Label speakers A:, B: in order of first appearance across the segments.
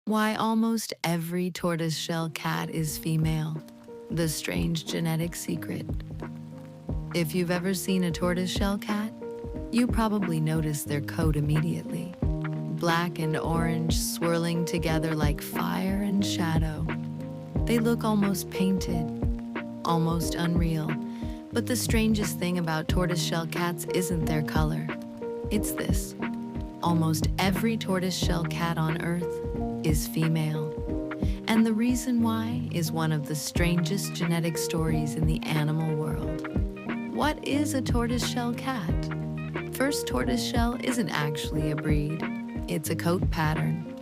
A: Why almost every tortoiseshell cat is female. The strange genetic secret. If you've ever seen a tortoiseshell cat, you probably notice their coat immediately. Black and orange swirling together like fire and shadow. They look almost painted, almost unreal. But the strangest thing about tortoiseshell cats isn't their color. It's this. Almost every tortoiseshell cat on Earth is female. And the reason why is one of the strangest genetic stories in the animal world. What is a tortoiseshell cat? First, tortoiseshell isn't actually a breed. It's a coat pattern.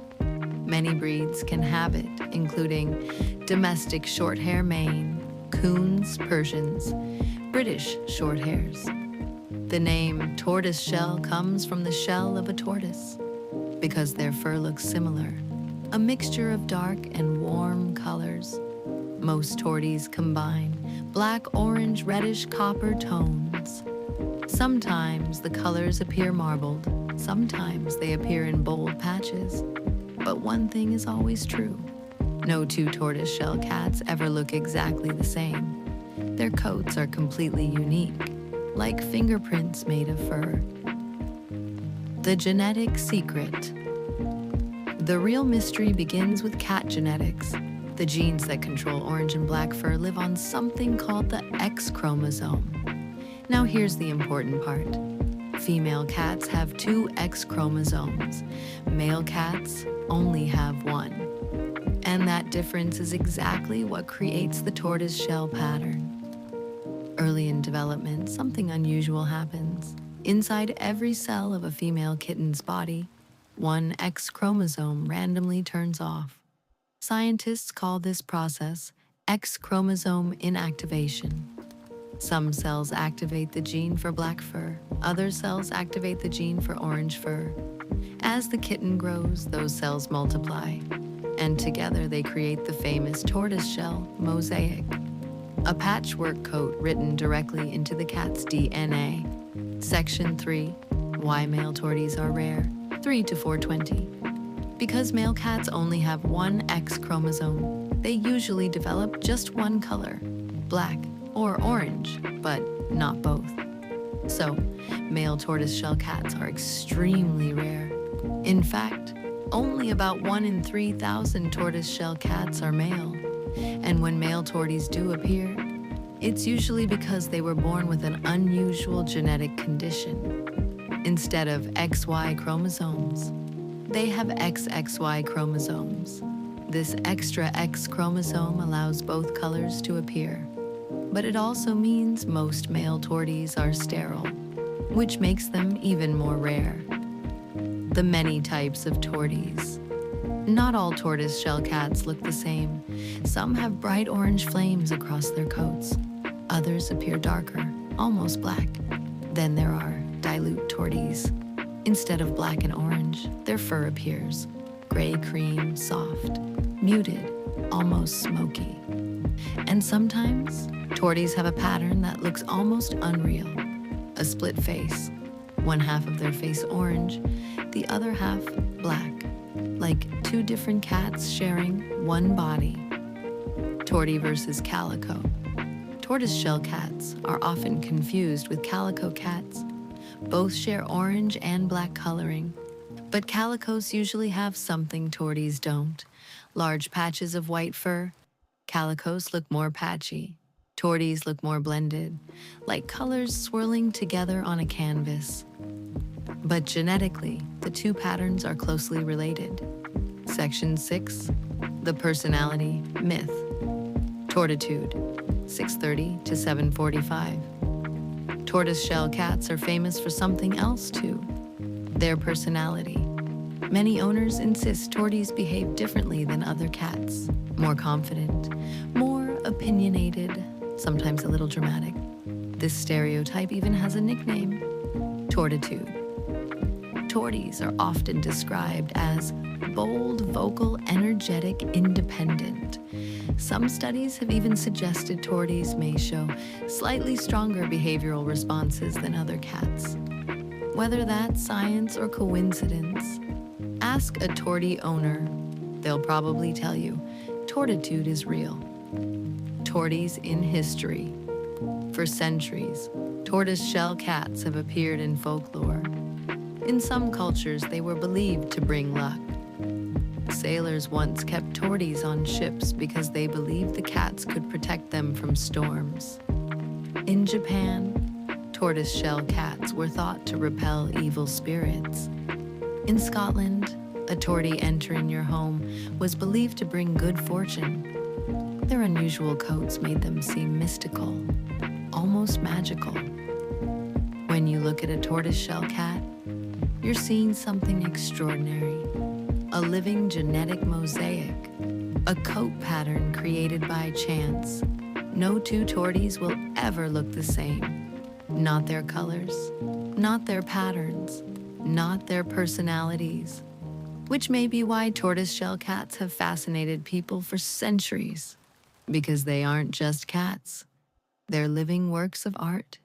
A: Many breeds can have it, including domestic shorthair Maine, coons, Persians, British shorthairs. The name tortoiseshell comes from the shell of a tortoise because their fur looks similar, a mixture of dark and warm colors. Most torties combine black, orange, reddish, copper tones. Sometimes the colors appear marbled, sometimes they appear in bold patches. But one thing is always true. No two tortoiseshell cats ever look exactly the same. Their coats are completely unique, like fingerprints made of fur. The genetic secret. The real mystery begins with cat genetics. The genes that control orange and black fur live on something called the X chromosome. Now here's the important part. Female cats have 2 X chromosomes. Male cats only have 1. And that difference is exactly what creates the tortoiseshell pattern. Early in development, something unusual happens. Inside every cell of a female kitten's body, 1 X chromosome randomly turns off. Scientists call this process X chromosome inactivation. Some cells activate the gene for black fur, other cells activate the gene for orange fur. As the kitten grows, those cells multiply, and together they create the famous tortoiseshell mosaic, a patchwork coat written directly into the cat's DNA. Section 3, why male torties are rare, 3 to 420. Because male cats only have 1 X chromosome, they usually develop just one color, black or orange, but not both. So, male tortoiseshell cats are extremely rare. In fact, only about 1 in 3,000 tortoiseshell cats are male. And when male torties do appear, it's usually because they were born with an unusual genetic condition. Instead of XY chromosomes, they have XXY chromosomes. This extra X chromosome allows both colors to appear. But it also means most male torties are sterile, which makes them even more rare. The many types of torties. Not all tortoiseshell cats look the same. Some have bright orange flames across their coats. Others appear darker, almost black. Then there are dilute torties. Instead of black and orange, their fur appears gray cream, soft, muted, almost smoky. And sometimes, torties have a pattern that looks almost unreal. A split face, one half of their face orange, the other half black, like 2 different cats sharing one body. Tortie versus calico. Tortoiseshell cats are often confused with calico cats. Both share orange and black coloring, but calicos usually have something torties don't. Large patches of white fur. Calicos look more patchy. Torties look more blended, like colors swirling together on a canvas. But genetically, the 2 patterns are closely related. Section 6, the personality myth. Tortitude, 6:30 to 7:45. Tortoiseshell cats are famous for something else too, their personality. Many owners insist torties behave differently than other cats, more confident, more opinionated, sometimes a little dramatic. This stereotype even has a nickname, tortitude. Torties are often described as bold, vocal, energetic, independent. Some studies have even suggested torties may show slightly stronger behavioral responses than other cats. Whether that's science or coincidence, ask a tortie owner. they'll probably tell you tortitude is real. Torties in history. For centuries, tortoiseshell cats have appeared in folklore. In some cultures, they were believed to bring luck. Sailors once kept torties on ships because they believed the cats could protect them from storms. In Japan, tortoiseshell cats were thought to repel evil spirits. In Scotland, a tortie entering your home was believed to bring good fortune. Their unusual coats made them seem mystical, almost magical. When you look at a tortoiseshell cat, you're seeing something extraordinary. A living genetic mosaic, a coat pattern created by chance. No two torties will ever look the same. Not their colors, not their patterns, not their personalities. Which may be why tortoiseshell cats have fascinated people for centuries. Because they aren't just cats, they're living works of art.